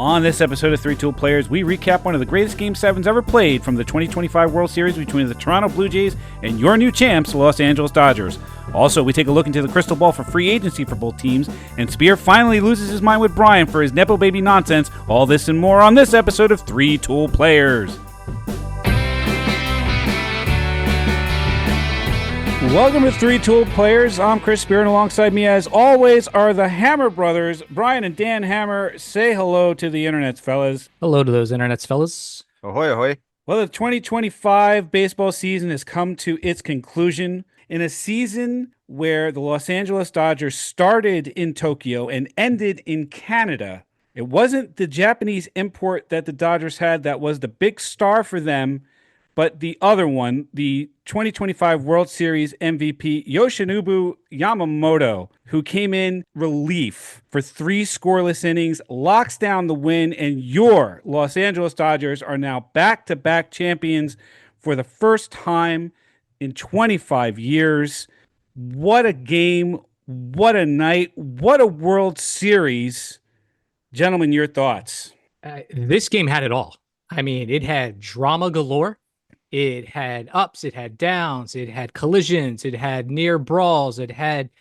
On this episode of Three Tool Players, we recap one of the greatest Game 7s ever played from the 2025 World Series between the Toronto Blue Jays and your new champs, the Los Angeles Dodgers. Also, we take a look into the crystal ball for free agency for both teams, and Spear finally loses his mind with Brian for his nepo baby nonsense. All this and more on this episode of Three Tool Players. Welcome to Three Tool Players. I'm Chris Spear, and alongside me, as always, are the Hammer brothers, Brian and Dan Hammer. Say hello to the internets, fellas. Hello to those internets, fellas. Ahoy, ahoy. Well, the 2025 baseball season has come to its conclusion. In a season where the Los Angeles Dodgers started in Tokyo and ended in Canada, it wasn't the Japanese import that the Dodgers had that was the big star for them, but the other one, the 2025 World Series MVP, Yoshinobu Yamamoto, who came in relief for 3 scoreless innings, locks down the win, and your Los Angeles Dodgers are now back-to-back champions for the first time in 25 years. What a game. What a night. What a World Series. Gentlemen, your thoughts? This game had it all. I mean, it had drama galore. It had ups, it had downs, it had collisions, it had near brawls, it had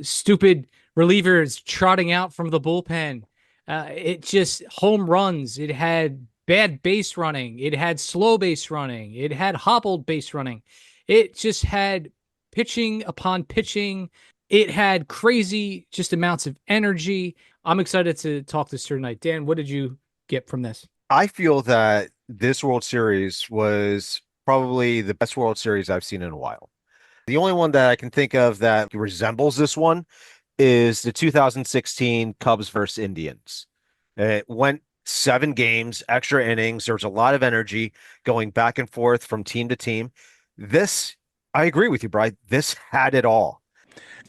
stupid relievers trotting out from the bullpen. It just home runs. It had bad base running. It had slow base running. It had hobbled base running. It just had pitching upon pitching. It had crazy just amounts of energy. I'm excited to talk this through tonight. Dan, what did you get from this? I feel that this World Series was probably the best World Series I've seen in a while. The only one that I can think of that resembles this one is the 2016 Cubs versus Indians. It went 7 games, extra innings. There was a lot of energy going back and forth from team to team. This, I agree with you, Brian. This had it all.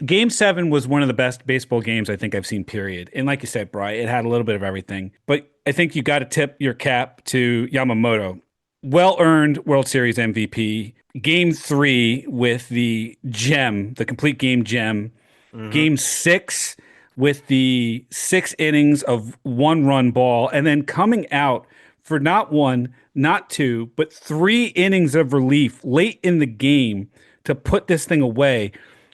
Game 7 was one of the best baseball games I think I've seen, period. And like you said, Brian, it had a little bit of everything. But I think you got to tip your cap to Yamamoto. Well-earned World Series MVP. Game 3 with the gem, the complete game gem. Mm-hmm. Game 6 with the 6 innings of 1-run ball. And then coming out for not 1, not 2, but 3 innings of relief late in the game to put this thing away.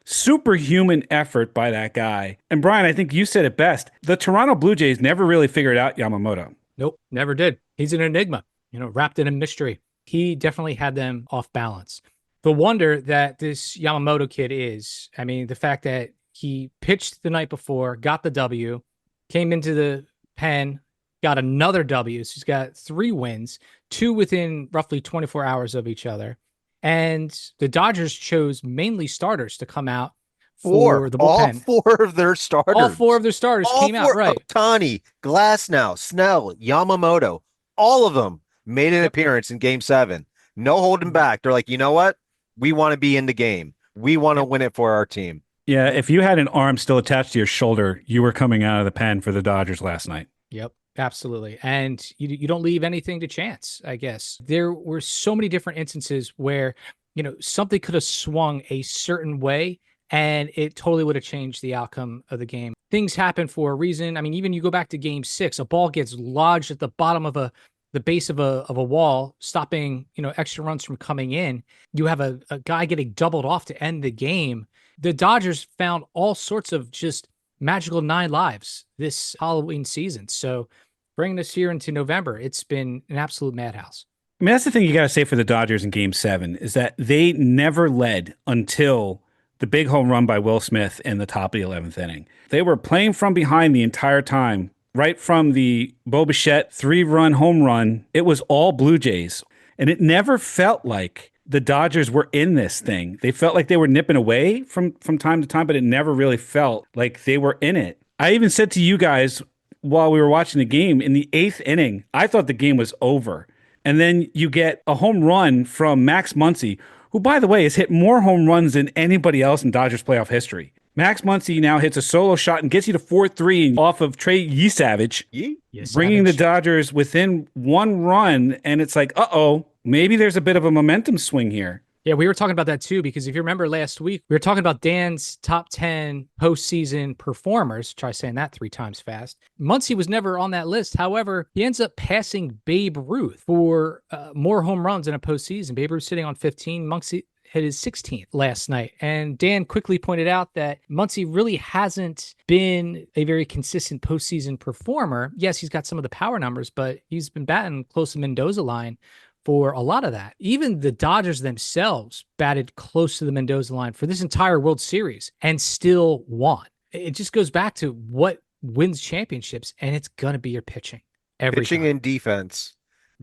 Superhuman effort by that guy. And Brian, I think you said it best. The Toronto Blue Jays never really figured out Yamamoto. Nope, never did. He's an enigma, wrapped in a mystery. He definitely had them off balance. The wonder that this Yamamoto kid is, I mean, the fact that he pitched the night before, got the W, came into the pen, got another W. So he's got 3 wins, 2 within roughly 24 hours of each other. And the Dodgers chose mainly starters to come out for the bullpen. All 4 of their starters. All 4 of their starters came out, right. Ohtani, Glasnow, Snell, Yamamoto, all of them made an appearance in Game 7. No holding back. They're like, you know what? We want to be in the game. We want to win it for our team. Yeah, if you had an arm still attached to your shoulder, you were coming out of the pen for the Dodgers last night. Yep. Absolutely. And you don't leave anything to chance, I guess. There were so many different instances where, something could have swung a certain way and it totally would have changed the outcome of the game. Things happen for a reason. I mean, even you go back to Game 6, a ball gets lodged at the bottom of the base of a wall, stopping, extra runs from coming in. You have a guy getting doubled off to end the game. The Dodgers found all sorts of just magical 9 lives this Halloween season. So bringing us here into November, it's been an absolute madhouse. I mean, that's the thing you got to say for the Dodgers in Game 7 is that they never led until the big home run by Will Smith in the top of the 11th inning. They were playing from behind the entire time, right from the Bo Bichette 3-run home run. It was all Blue Jays, and it never felt like the Dodgers were in this thing. They felt like they were nipping away from time to time, but it never really felt like they were in it. I even said to you guys while we were watching the game, in the 8th inning, I thought the game was over. And then you get a home run from Max Muncy, who, by the way, has hit more home runs than anybody else in Dodgers playoff history. Max Muncy now hits a solo shot and gets you to 4-3 off of Trey Yesavage, bringing the Dodgers within 1 run. And it's like, maybe there's a bit of a momentum swing here. Yeah, we were talking about that too, because if you remember last week, we were talking about Dan's top 10 postseason performers. Try saying that 3 times fast. Muncy was never on that list. However, he ends up passing Babe Ruth for more home runs in a postseason. Babe Ruth sitting on 15. Muncy hit his 16th last night. And Dan quickly pointed out that Muncy really hasn't been a very consistent postseason performer. Yes, he's got some of the power numbers, but he's been batting close to Mendoza line for a lot of that. Even the Dodgers themselves batted close to the Mendoza line for this entire World Series and still won. It just goes back to what wins championships, and it's going to be your pitching every Pitching time. and defense.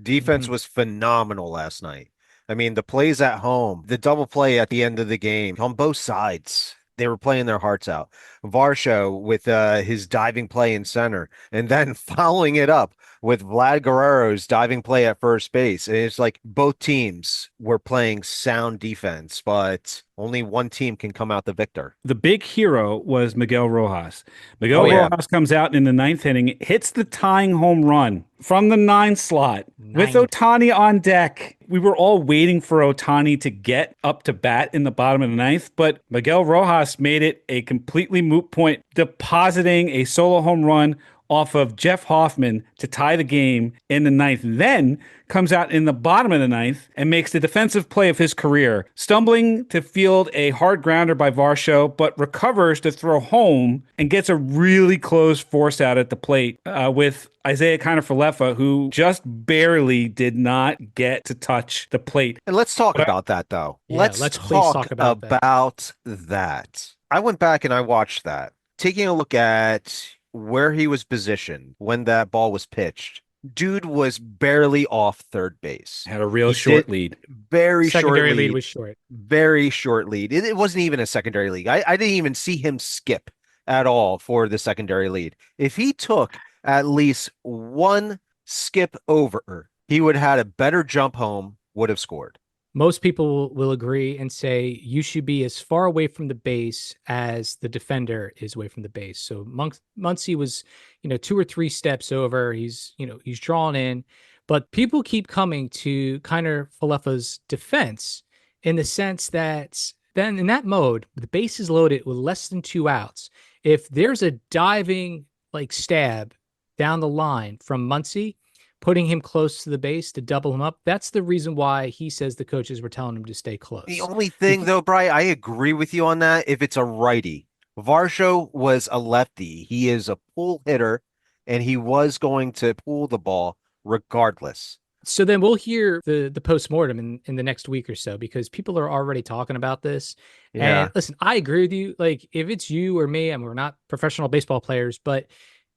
Defense was phenomenal last night. I mean, the plays at home, the double play at the end of the game on both sides. They were playing their hearts out. Varsho with his diving play in center, and then following it up with Vlad Guerrero's diving play at first base. And it's like both teams were playing sound defense, but only one team can come out the victor. The big hero was Miguel Rojas. Miguel Oh, yeah. Rojas comes out in the ninth inning, hits the tying home run from the 9 slot with Ninth. Ohtani on deck. We were all waiting for Ohtani to get up to bat in the bottom of the ninth, but Miguel Rojas made it a completely moot point, depositing a solo home run off of Jeff Hoffman to tie the game in the ninth. Then comes out in the bottom of the ninth and makes the defensive play of his career, stumbling to field a hard grounder by Varsho, but recovers to throw home and gets a really close force out at the plate with Isaiah Kiner-Falefa, who just barely did not get to touch the plate. And let's talk about that, though. Yeah, let's please talk about that. I went back and I watched that, taking a look at where he was positioned when that ball was pitched. Dude was barely off third base. Had a real He short did- lead. Very short Secondary lead. lead was short. Very short lead. It wasn't even a secondary lead. I didn't even see him skip at all for the secondary lead. If he took at least one skip over, he would have had a better jump home, would have scored. Most people will agree and say you should be as far away from the base as the defender is away from the base. So Muncy was, 2 or 3 steps over. He's drawn in, but people keep coming to Kiner-Falefa's defense in the sense that then in that mode, the base is loaded with less than 2 outs. If there's a diving stab down the line from Muncy, putting him close to the base to double him up. That's the reason why he says the coaches were telling him to stay close. The only thing, though, Bri, I agree with you on that. If it's a righty, Varsho was a lefty. He is a pull hitter, and he was going to pull the ball regardless. So then we'll hear the postmortem in the next week or so, because people are already talking about this. Yeah. And listen, I agree with you. Like, if it's you or me, and we're not professional baseball players, but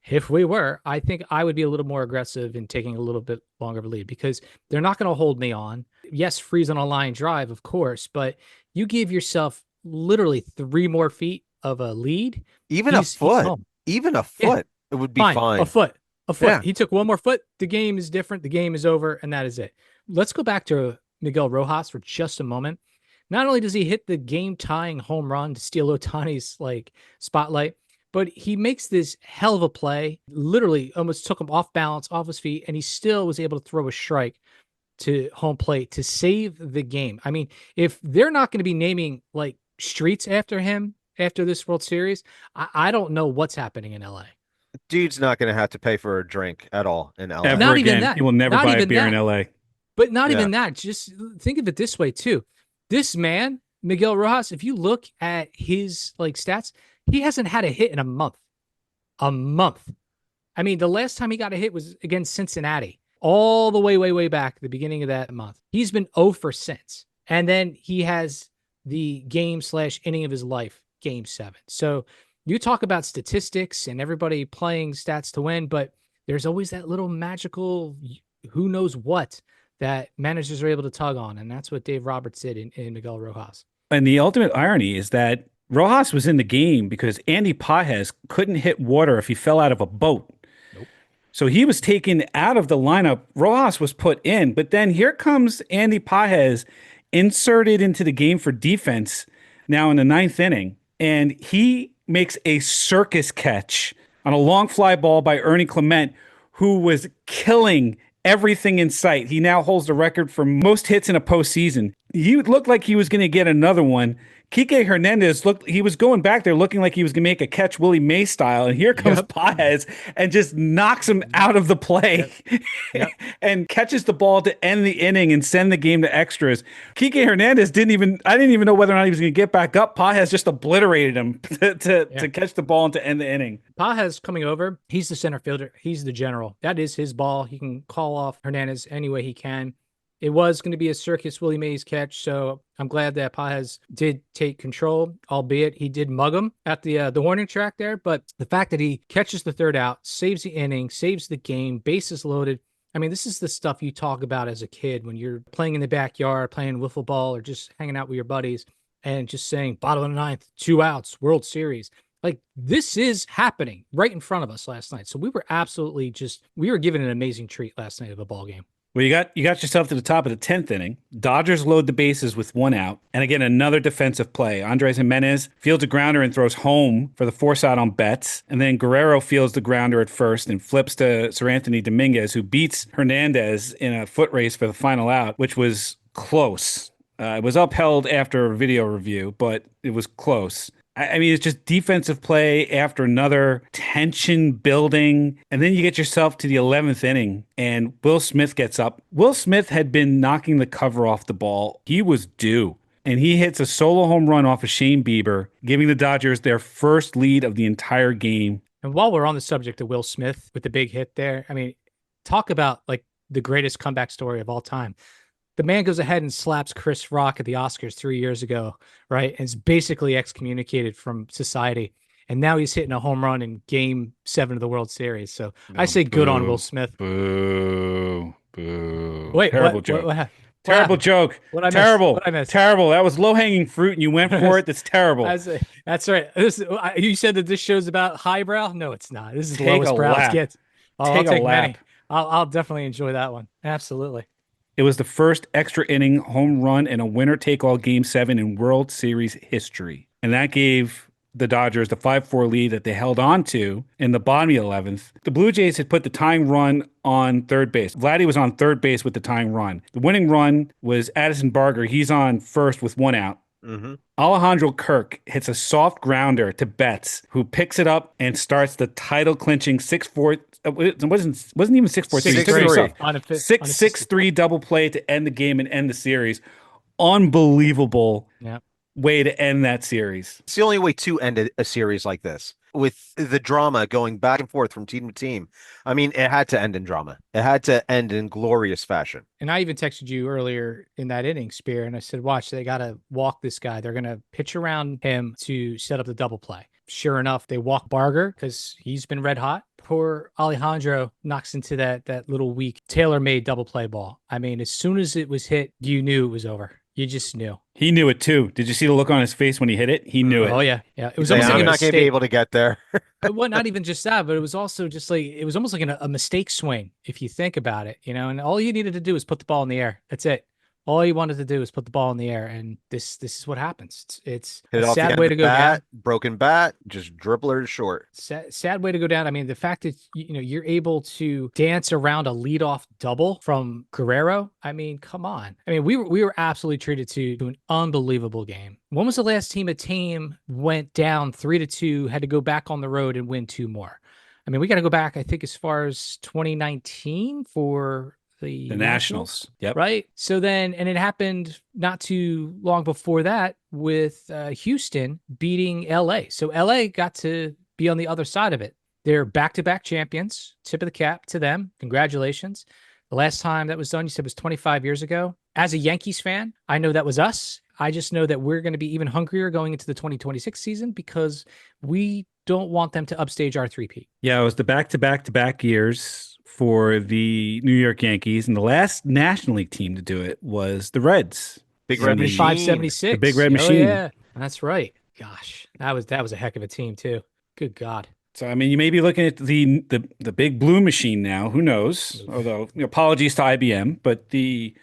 if we were, I think I would be a little more aggressive in taking a little bit longer of a lead, because they're not going to hold me on. Yes, freeze on a line drive, of course, but you give yourself literally 3 more feet of a lead. Even a he's foot, home. even a Yeah. foot, it would be fine. A foot. Yeah. He took 1 more foot. The game is different. The game is over, and that is it. Let's go back to Miguel Rojas for just a moment. Not only does he hit the game-tying home run to steal Ohtani's spotlight, but he makes this hell of a play. Literally almost took him off balance, off his feet, and he still was able to throw a strike to home plate to save the game. I mean, if they're not going to be naming streets after him after this World Series, I don't know what's happening in LA. Dude's not going to have to pay for a drink at all in LA. Ever Not even again. that. He will never Not buy a even beer that. in LA. But not Yeah. even that. Just think of it this way too. This man, Miguel Rojas, if you look at his stats, he hasn't had a hit in a month. A month. I mean, the last time he got a hit was against Cincinnati, all the way, way, way back at the beginning of that month. He's been 0 for since. And then he has the game/inning of his life, game 7. So you talk about statistics and everybody playing stats to win, but there's always that little magical who knows what that managers are able to tug on. And that's what Dave Roberts did in Miguel Rojas. And the ultimate irony is that Rojas was in the game because Andy Pajes couldn't hit water if he fell out of a boat. Nope. So he was taken out of the lineup. Rojas was put in, but then here comes Andy Pajes inserted into the game for defense now in the 9th inning. And he makes a circus catch on a long fly ball by Ernie Clement, who was killing everything in sight. He now holds the record for most hits in a postseason. He looked like he was going to get another one. Kike Hernandez looked, he was going back there looking like he was going to make a catch Willie Mays style. And here comes Yep. Paez and just knocks him out of the play Yep. Yep. and catches the ball to end the inning and send the game to extras. Kike Hernandez I didn't even know whether or not he was going to get back up. Paez just obliterated him to catch the ball and to end the inning. Paez coming over. He's the center fielder. He's the general. That is his ball. He can call off Hernandez any way he can. It was going to be a circus Willie Mays catch, so I'm glad that Paez did take control, albeit he did mug him at the warning track there. But the fact that he catches the third out, saves the inning, saves the game, bases loaded. I mean, this is the stuff you talk about as a kid when you're playing in the backyard, playing wiffle ball, or just hanging out with your buddies and just saying, bottom of the ninth, 2 outs, World Series. Like, this is happening right in front of us last night. So we were absolutely we were given an amazing treat last night of a ball game. Well, you got yourself to the top of the 10th inning. Dodgers load the bases with 1 out. And again, another defensive play. Andres Jimenez fields a grounder and throws home for the force out on Betts. And then Guerrero fields the grounder at first and flips to Sir Anthony Dominguez, who beats Hernandez in a foot race for the final out, which was close. It was upheld after a video review, but it was close. I mean, it's just defensive play after another, tension building. And then you get yourself to the 11th inning and Will Smith gets up. Will Smith had been knocking the cover off the ball. He was due. And he hits a solo home run off of Shane Bieber, giving the Dodgers their first lead of the entire game. And while we're on the subject of Will Smith with the big hit there, I mean, talk about like the greatest comeback story of all time. The man goes ahead and slaps Chris Rock at the Oscars 3 years ago, right? And is basically excommunicated from society. And now he's hitting a home run in Game 7 of the World Series. So I say good on Will Smith. Boo. Boo. Wait, terrible joke. What terrible joke. What I missed? Terrible. What I missed? Terrible. That was low-hanging fruit and you went for it. That's terrible. That's right. You said that this show's about highbrow? No, it's not. This is Take lowest a brow lap. it gets. Oh, Take I'll take a lap. many. I'll definitely enjoy that one. Absolutely. It was the first extra inning home run in a winner-take-all Game 7 in World Series history. And that gave the Dodgers the 5-4 lead that they held on to in the bottom of the 11th. The Blue Jays had put the tying run on third base. Vladdy was on third base with the tying run. The winning run was Addison Barger. He's on first with 1 out. Mm-hmm. Alejandro Kirk hits a soft grounder to Betts, who picks it up and starts the title-clinching 6-4. It wasn't even 6-4. 6-6-3 double play to end the game and end the series. Unbelievable way to end that series. It's the only way to end a series like this, with the drama going back and forth from team to team. I mean, it had to end in drama. It had to end in glorious fashion. And I even texted you earlier in that inning, Spear, and I said, watch, they got to walk this guy. They're going to pitch around him to set up the double play. Sure enough, they walk Barger because he's been red hot. Poor Alejandro knocks into that little weak tailor-made double play ball. I mean, as soon as it was hit, you knew it was over. You just knew. He knew it too. Did you see the look on his face when he hit it? He knew it. Oh yeah, yeah. It was I'm almost like not going to be able to get there. Well, not even just that, but it was also just like it was almost like a mistake swing if you think about it, you know. And all you needed to do was put the ball in the air. That's it. All you wanted to do was put the ball in the air, and this is what happens. It's Hit a off the sad end way of to the go bat, down. broken bat, just dribbler short. Sad way to go down. I mean, the fact that you're able to dance around a leadoff double from Guerrero. I mean, come on. I mean, we were absolutely treated to an unbelievable game. When was the last time a team went down 3-2, had to go back on the road and win 2 more? I mean, we got to go back, I think, as far as 2019 for the Nationals. Yep. Right. So then, and it happened not too long before that with Houston beating LA. So LA got to be on the other side of it. They're back-to-back champions. Tip of the cap to them. Congratulations. The last time that was done, you said, was 25 years ago. As a Yankees fan, I know that was us. I just know that we're going to be even hungrier going into the 2026 season because we don't want them to upstage our three-peat. Yeah, it was the back-to-back-to-back years for the New York Yankees, and the last National League team to do it was the Reds. Big Red Machine. 75-76. The Big Red Machine. Oh, yeah, that's right. Gosh, that was a heck of a team too. Good God. So I mean, you may be looking at the Big Blue Machine now. Who knows? Although, apologies to IBM, but the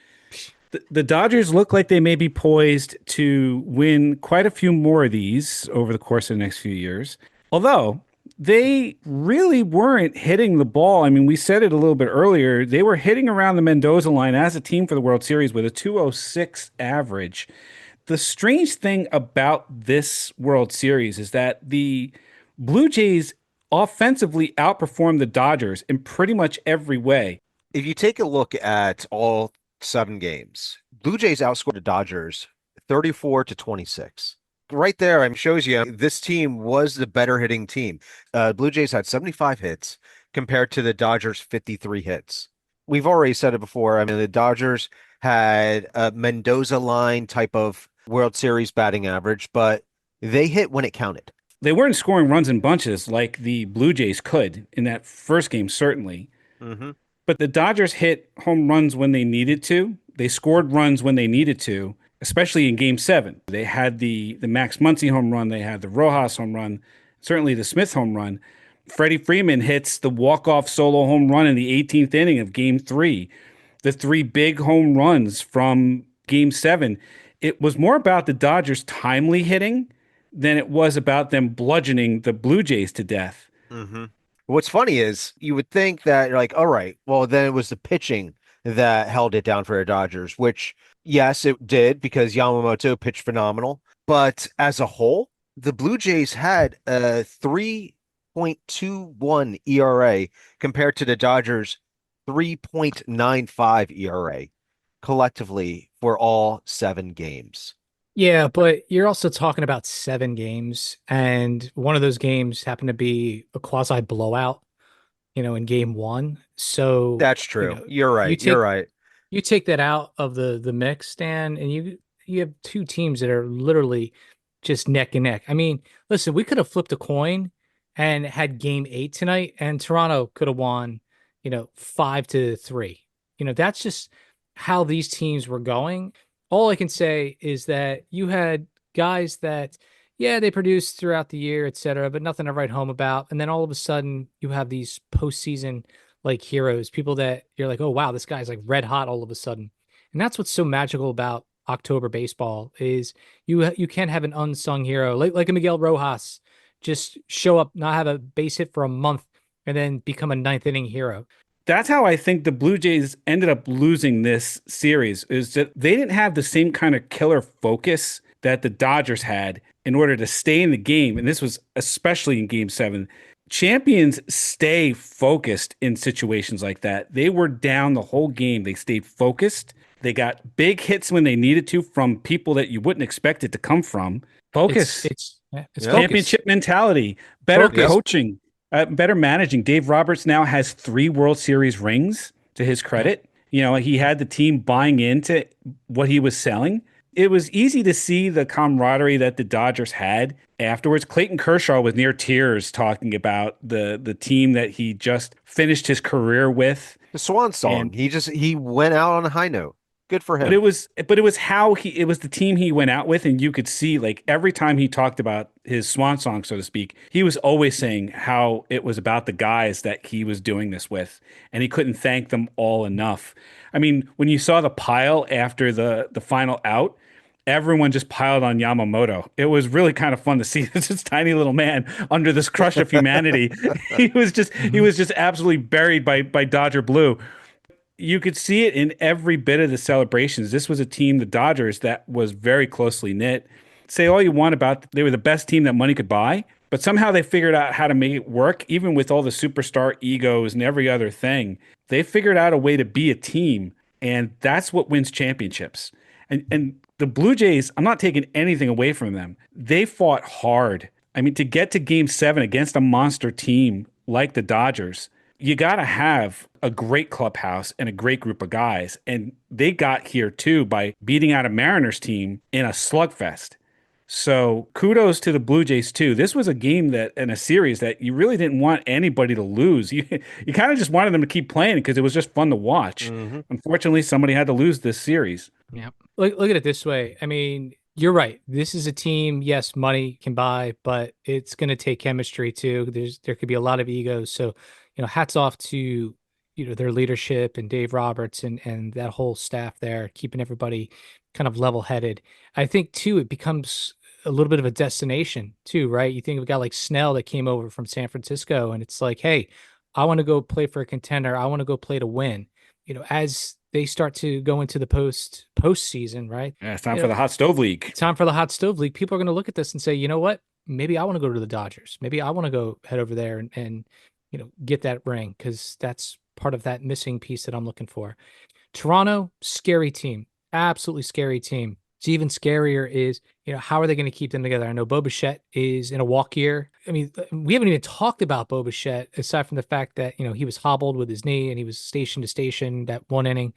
Dodgers look like they may be poised to win quite a few more of these over the course of the next few years. Although they really weren't hitting the ball. I mean, we said it a little bit earlier. They were hitting around the Mendoza line as a team for the World Series with a 206 average. The strange thing about this World Series is that the Blue Jays offensively outperformed the Dodgers in pretty much every way. If you take a look at all 7 games, Blue Jays outscored the Dodgers 34 to 26. Right there, shows you this team was the better hitting team. Blue Jays had 75 hits compared to the Dodgers 53 hits. We've already said it before. I mean, the Dodgers had a Mendoza line type of World Series batting average, but they hit when it counted. They weren't scoring runs in bunches like the Blue Jays could in that first game, certainly. Mm-hmm. But the Dodgers hit home runs when they needed to. They scored runs when they needed to, especially in Game 7. They had the Max Muncy home run. They had the Rojas home run, certainly the Smith home run. Freddie Freeman hits the walk-off solo home run in the 18th inning of Game 3. The 3 big home runs from Game 7. It was more about the Dodgers timely hitting than it was about them bludgeoning the Blue Jays to death. Mm-hmm. What's funny is you would think that like, all right, well, then it was the pitching that held it down for the Dodgers, which yes, it did because Yamamoto pitched phenomenal. But as a whole, the Blue Jays had a 3.21 ERA compared to the Dodgers 3.95 ERA collectively for all 7 games. Yeah, but you're also talking about 7 games, and one of those games happened to be a quasi blowout, in game one. So, That's true. You're you right. You're take right. you take that out of the mix, Stan, and you have 2 teams that are literally just neck and neck. I mean, listen, we could have flipped a coin and had game 8 tonight, and Toronto could have won, 5-3. That's just how these teams were going. All I can say is that you had guys that, yeah, they produced throughout the year, et cetera, but nothing to write home about. And then all of a sudden, you have these postseason like heroes, people that you're like, oh wow, this guy's like red hot all of a sudden. And that's what's so magical about October baseball is you can have an unsung hero like a Miguel Rojas just show up, not have a base hit for a month, and then become a ninth inning hero. That's how I think the Blue Jays ended up losing this series is that they didn't have the same kind of killer focus that the Dodgers had in order to stay in the game. And this was especially in Game 7. Champions stay focused in situations like that. They were down the whole game. They stayed focused. They got big hits when they needed to from people that you wouldn't expect it to come from. Focus. It's Yeah. focus. Championship mentality, better Focus. coaching, better managing. Dave Roberts now has 3 World Series rings to his credit. He had the team buying into what he was selling. It was easy to see the camaraderie that the Dodgers had afterwards. Clayton Kershaw was near tears talking about the team that he just finished his career with. The swan song. And He went out on a high note. Good for But him. it was it was the team he went out with, and you could see like every time he talked about his swan song, so to speak, he was always saying how it was about the guys that he was doing this with, and he couldn't thank them all enough. I mean, when you saw the pile after the final out, everyone just piled on Yamamoto. It was really kind of fun to see this tiny little man under this crush of humanity. He was just absolutely buried by Dodger blue. You could see it in every bit of the celebrations. This was a team, the Dodgers, that was very closely knit. Say all you want about they were the best team that money could buy, but somehow they figured out how to make it work, even with all the superstar egos and every other thing. They figured out a way to be a team, and that's what wins championships. And the Blue Jays, I'm not taking anything away from them. They fought hard. I mean, to get to Game 7 against a monster team like the Dodgers, you got to have a great clubhouse and a great group of guys. And they got here too by beating out a Mariners team in a slugfest. So kudos to the Blue Jays too. This was a game that in a series that you really didn't want anybody to lose. You kind of just wanted them to keep playing because it was just fun to watch. Mm-hmm. Unfortunately, somebody had to lose this series. Yeah. Look at it this way. I mean, you're right. This is a team, yes, money can buy, but it's going to take chemistry too. There could be a lot of egos. So, hats off to, their leadership and Dave Roberts and that whole staff there, keeping everybody kind of level-headed. I think too, it becomes a little bit of a destination too, right? You think of a guy like Snell that came over from San Francisco, and it's like, hey, I want to go play for a contender. I want to go play to win. As they start to go into the postseason, right? Yeah, it's time for the hot stove league. Time for the hot stove league. People are going to look at this and say, you know what? Maybe I want to go to the Dodgers. Maybe I want to go head over there and get that ring, because that's part of that missing piece that I'm looking for. Toronto, scary team, absolutely scary team. It's even scarier is, how are they going to keep them together? I know Bo Bichette is in a walk year. I mean, we haven't even talked about Bo Bichette aside from the fact that, he was hobbled with his knee and he was station to station that one inning.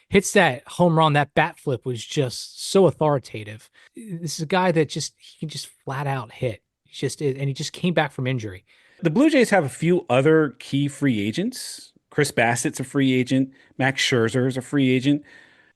Hits that home run, that bat flip was just so authoritative. This is a guy that he can just flat out hit. And he just came back from injury. The Blue Jays have a few other key free agents. Chris Bassett's a free agent. Max Scherzer is a free agent.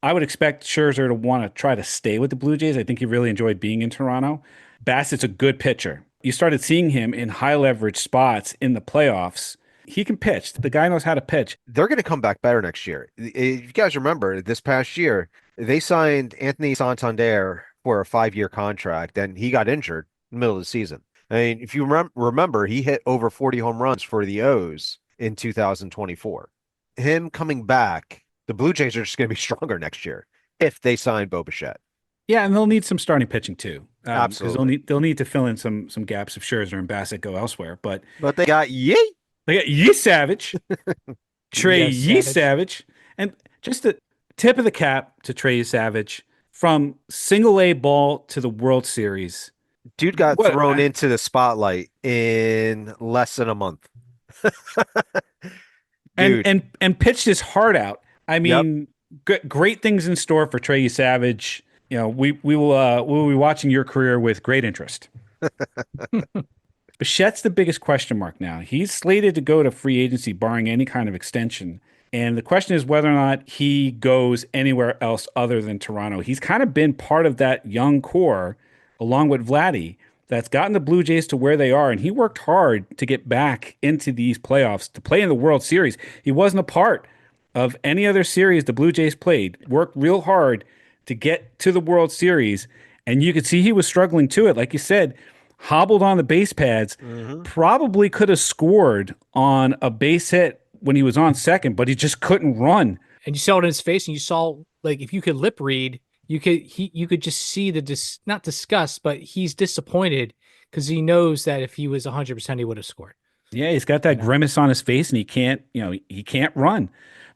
I would expect Scherzer to want to try to stay with the Blue Jays. I think he really enjoyed being in Toronto. Bassett's a good pitcher. You started seeing him in high leverage spots in the playoffs. He can pitch. The guy knows how to pitch. They're going to come back better next year. If you guys remember, this past year, they signed Anthony Santander for a 5-year contract, and he got injured in the middle of the season. I mean, if you remember, he hit over 40 home runs for the O's in 2024. Him coming back, the Blue Jays are just going to be stronger next year if they sign Bo Bichette. Yeah, and they'll need some starting pitching too. Absolutely. Because they'll need to fill in some gaps if Scherzer and Bassett go elsewhere. But they got Yee Savage, Trey Yee Savage, and just the tip of the cap to Trey Savage from single A ball to the World Series. Dude got thrown into the spotlight in less than a month. and pitched his heart out. I mean, great things in store for Trey Savage. We will be watching your career with great interest. Bichette's the biggest question mark now. He's slated to go to free agency barring any kind of extension. And the question is whether or not he goes anywhere else other than Toronto. He's kind of been part of that young core, along with Vladdy, that's gotten the Blue Jays to where they are. And he worked hard to get back into these playoffs, to play in the World Series. He wasn't a part of any other series the Blue Jays played. Worked real hard to get to the World Series. And you could see he was struggling to it. Like you said, hobbled on the base pads, probably could have scored on a base hit when he was on second, but he just couldn't run. And you saw it in his face, and you saw, like, if you could lip read, you could just see the not disgust, but he's disappointed because he knows that if he was 100%, he would have scored. Yeah, he's got that grimace on his face, and he can't run.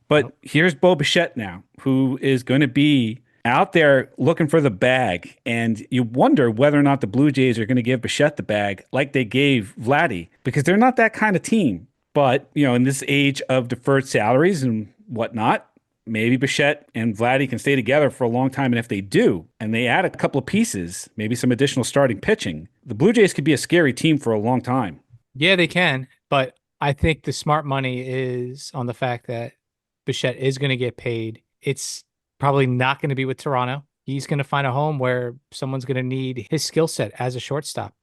But here's Bo Bichette now, who is going to be out there looking for the bag. And you wonder whether or not the Blue Jays are going to give Bichette the bag like they gave Vladdy, because they're not that kind of team. But, in this age of deferred salaries and whatnot, maybe Bichette and Vladdy can stay together for a long time. And if they do, and they add a couple of pieces, maybe some additional starting pitching, the Blue Jays could be a scary team for a long time. Yeah, they can. But I think the smart money is on the fact that Bichette is going to get paid. It's probably not going to be with Toronto. He's going to find a home where someone's going to need his skill set as a shortstop.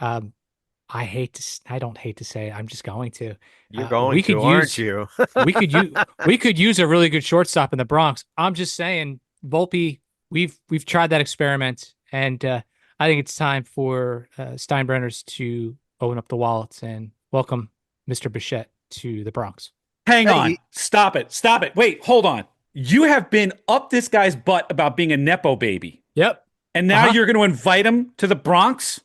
I don't hate to say it. I'm just going to. You're going to, aren't you? we could use a really good shortstop in the Bronx. I'm just saying, Volpe, we've tried that experiment, and I think it's time for Steinbrenners to open up the wallets and welcome Mr. Bichette to the Bronx. Hang on. Stop it. Wait, hold on. You have been up this guy's butt about being a nepo baby. Yep. And now you're going to invite him to the Bronx?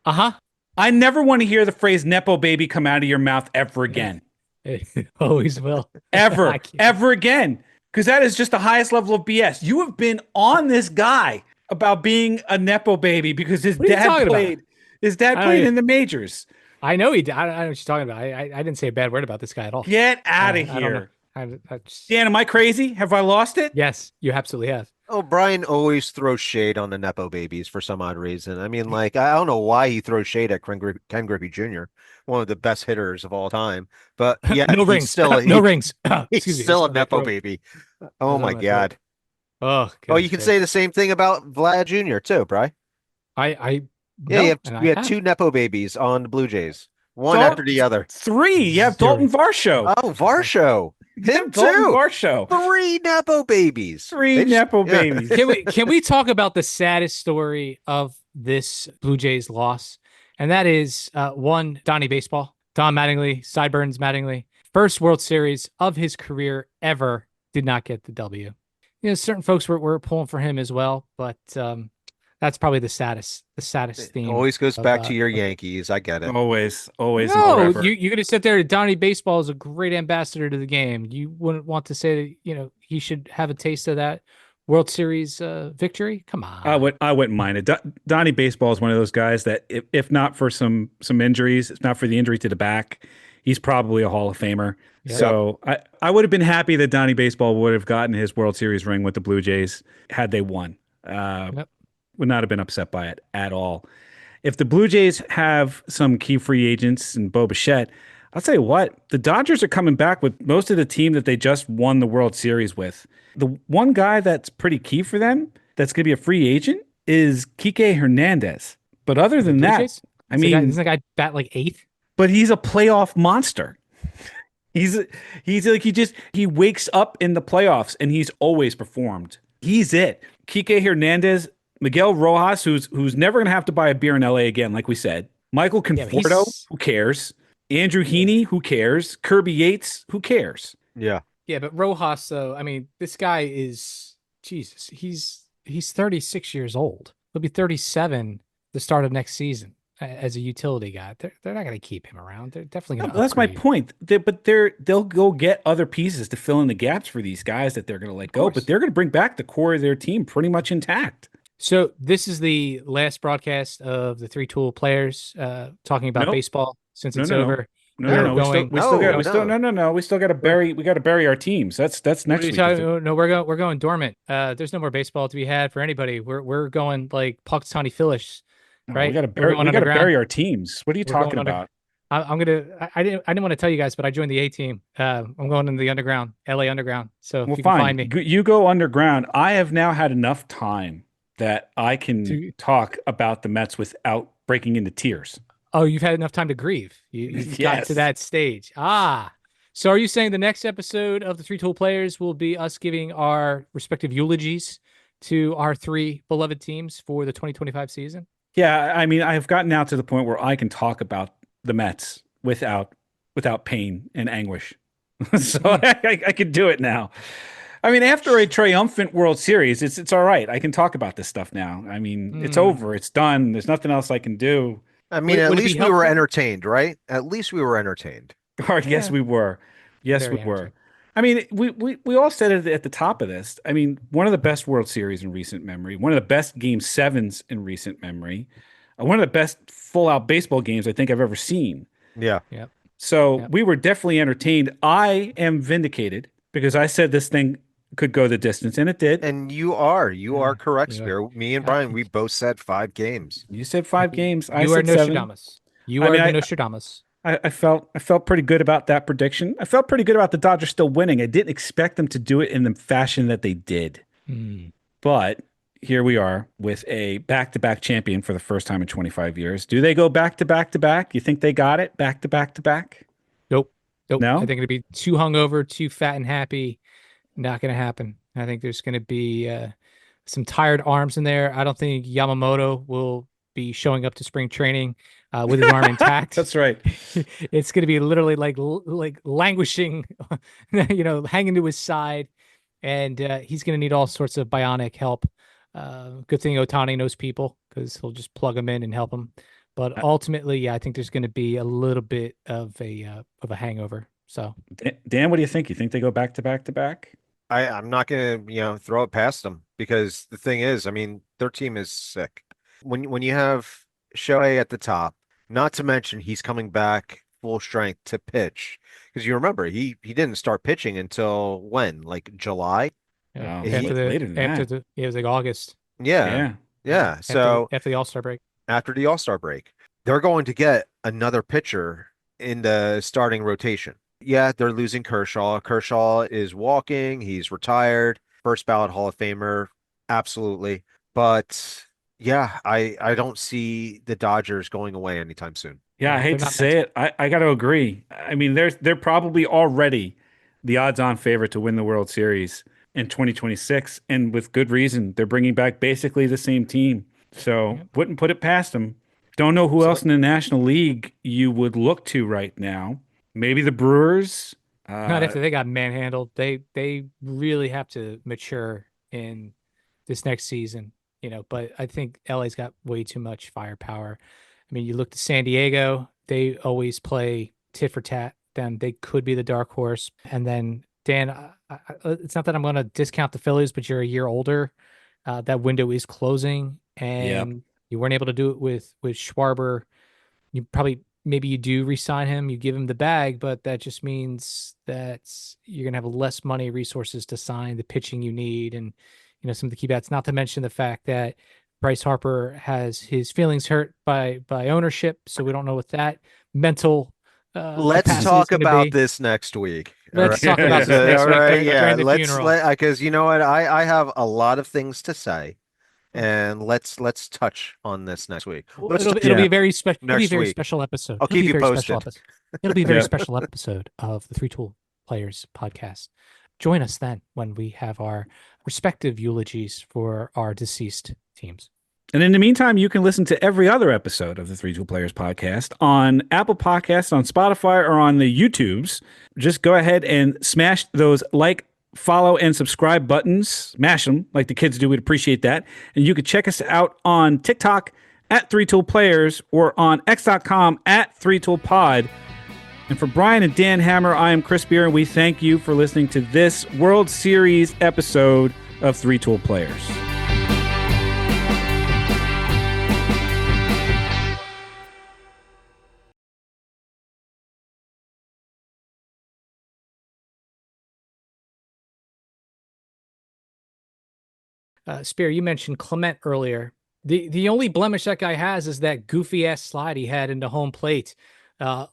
Uh-huh. I never want to hear the phrase nepo baby come out of your mouth ever again. It always will. Ever again. Because that is just the highest level of BS. You have been on this guy about being a nepo baby because his dad played in the majors. I know he did. I don't know what you're talking about. I didn't say a bad word about this guy at all. Get out of here. Dan, am I crazy? Have I lost it? Yes, you absolutely have. Oh, Brian always throws shade on the nepo babies for some odd reason. I mean, I don't know why he throws shade at Ken Griffey Jr., one of the best hitters of all time. But yeah, no rings. No rings. He's still a nepo baby. Oh my God. Oh, you can say the same thing about Vlad Jr. too, Brian. You have two nepo babies on the Blue Jays, one after the other. Three. You have Dalton Varsho. Oh, Varsho. Him too. Varsho. Three nepo babies. Babies. Can we talk about the saddest story of this Blue Jays loss, and that is one, Donnie Baseball, Don Mattingly, Sideburns Mattingly, first World Series of his career ever, did not get the W. Certain folks were pulling for him as well, but that's probably the saddest It theme always goes of back to your Yankees. I get it. Always, always, and no, forever. you're gonna sit there. Donnie Baseball is a great ambassador to the game. You wouldn't want to say that, he should have a taste of that World Series victory. Come on. I wouldn't mind it. Donnie Baseball is one of those guys that if not for some injuries, if not for the injury to the back, he's probably a Hall of Famer. Yep. Yep. So I would have been happy that Donnie Baseball would have gotten his World Series ring with the Blue Jays had they won. Yep. Would not have been upset by it at all. If the Blue Jays have some key free agents and Bo Bichette, I'll tell you what, the Dodgers are coming back with most of the team that they just won the World Series with. The one guy that's pretty key for them, that's going to be a free agent, is Kike Hernandez. But other The than Blue that, Jays? I Doesn't mean, the guy bat like eighth? but he's a playoff monster. He's he's like he wakes up in the playoffs and he's always performed. He's it. Kike Hernandez, Miguel Rojas, who's never gonna have to buy a beer in LA again, like we said. Michael Yeah, but Conforto, who cares? Andrew Heaney, who cares? Kirby Yates, who cares? Yeah. Yeah, but Rojas, though, I mean, this guy is Jesus. He's 36 years old. He'll be 37 the start of next season as a utility guy. They're not going to keep him around. They're definitely No, going to but that's my upgrade. point. They'll go get other pieces to fill in the gaps for these guys that they're going to let Of go, but course. they're going to bring back the core of their team pretty much intact. So this is the last broadcast of the Three Tool Players talking about Nope. baseball since No, it's no, no. over. No, no, We're no. We still going. we still got No, we still no. no. We still got to We're, bury our teams. That's what are next you week. talking? No, we're going dormant. There's no more baseball to be had for anybody. We're going like Puxatawny Phillies, No, right? We're going we got to underground. bury our teams. What are you We're going talking under. about? I'm gonna. I didn't want to tell you guys, but I joined the A team. I'm going in the underground, LA Underground. So Well, if you can find fine. me, You go underground. I have now had enough time that I can to talk about the Mets without breaking into tears. oh, you've had enough time to grieve. You've gotten to Yes. that stage. So are you saying the next episode of the Three Tool Players will be us giving our respective eulogies to our three beloved teams for the 2025 season? Yeah, I mean, I've gotten now to the point where I can talk about the Mets without pain and anguish. So Hmm. I can do it now. I mean, after a triumphant World Series, it's all right. I can talk about this stuff now. I mean, it's Hmm. over. It's done. There's nothing else I can do. I mean, Would at would it be least we were helpful? entertained, right? At least we were entertained. Or yes, Yeah, we were. Yes, we very were. entertaining. I mean, we all said it at the top of this. I mean, one of the best World Series in recent memory, one of the best Game Sevens in recent memory, one of the best full out baseball games I think I've ever seen. Yeah. Yep. So Yep. we were definitely entertained. I am vindicated because I said this thing could go the distance, and it did. And you are correct, Yeah. Spear. Me and Uh, Brian, we both said 5 games. You said 5 games. I You are said seven. Nostradamus. You I are mean, the Nostradamus. I felt pretty good about that prediction. I felt pretty good about the Dodgers still winning. I didn't expect them to do it in the fashion that they did. Hmm. But here we are with a back-to-back champion for the first time in 25 years. Do they go back to back to back? You think they got it back to back to back? Nope. Nope. I No? think it'd be too hungover, too fat and happy. Not going to happen. I think there's going to be some tired arms in there. I don't think Yamamoto will be showing up to spring training with his arm intact. That's right. It's going to be literally like languishing, hanging to his side, and he's going to need all sorts of bionic help. Good thing Otani knows people because he'll just plug him in and help him. But ultimately, yeah, I think there's going to be a little bit of a hangover. So Dan, what do you think? You think they go back to back to back? I'm not gonna, throw it past them because the thing is, I mean, their team is sick. When you have Shohei at the top, not to mention he's coming back full strength to pitch. Because you remember he didn't start pitching until when? Like July? yeah, Oh, He later than that. it was like August. Yeah. Yeah. Yeah. So After the All-Star break. after the All-Star break, they're going to get another pitcher in the starting rotation. Yeah, they're losing Kershaw. Kershaw is walking, he's retired, first ballot Hall of Famer, absolutely. But yeah, I don't see the Dodgers going away anytime soon. Yeah, I Yeah, they're hate to not meant say it. I got to agree. I mean, they're probably already the odds-on favorite to win the World Series in 2026, and with good reason. They're bringing back basically the same team. So Yep. wouldn't put it past them. Don't know who So else in the National League you would look to right now. Maybe the Brewers. not Uh, after they got manhandled. They really have to mature in this next season, but I think LA's got way too much firepower. I mean, you look to San Diego, they always play tit for tat. Then they could be the dark horse. And then Dan, it's not that I'm going to discount the Phillies, but you're a year older. That window is closing, yep. and you weren't able to do it with Schwarber. You probably maybe you do resign him, you give him the bag, but that just means that you're gonna have less money resources to sign the pitching you need and some of the key bats. Not to mention the fact that Bryce Harper has his feelings hurt by ownership, so we don't know what that mental Let's capacity is talk going to about be. this next week. All right. Let's talk about this All next week right. during Yeah. the Let's funeral. let because you know what, I have a lot of things to say, and let's touch on this next week. Well, Let's touch it'll be Yeah. a very special. It'll be a next very week. special episode. I'll It'll be keep a you very special posted. episode. It'll be a very Yep. special episode of the Three Tool Players podcast. Join us then when we have our respective eulogies for our deceased teams. And in the meantime, you can listen to every other episode of the Three Tool Players podcast on Apple Podcasts, on Spotify, or on the YouTubes. Just go ahead and smash those like, follow, and subscribe buttons. Smash them like the kids do. We'd appreciate that. And you can check us out on TikTok at Three Tool Players or on x.com at Three Tool Pod. And for Brian and Dan Hammer, I am Chris Beer, and we thank you for listening to this World Series episode of Three Tool Players. Spear, you mentioned Clement earlier. The only blemish that guy has is that goofy ass slide he had into home plate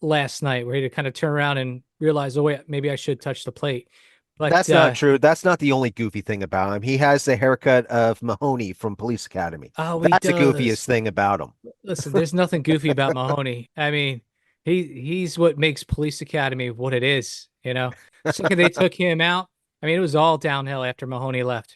last night, where he had to kind of turn around and realize, oh wait, maybe I should touch the plate. But That's not true. That's not the only goofy thing about him. He has the haircut of Mahoney from Police Academy. oh, he That's the goofiest does. thing about him. Listen, there's nothing goofy about Mahoney. I mean, he's what makes Police Academy what it is. Second they took him out, I mean, it was all downhill after Mahoney left.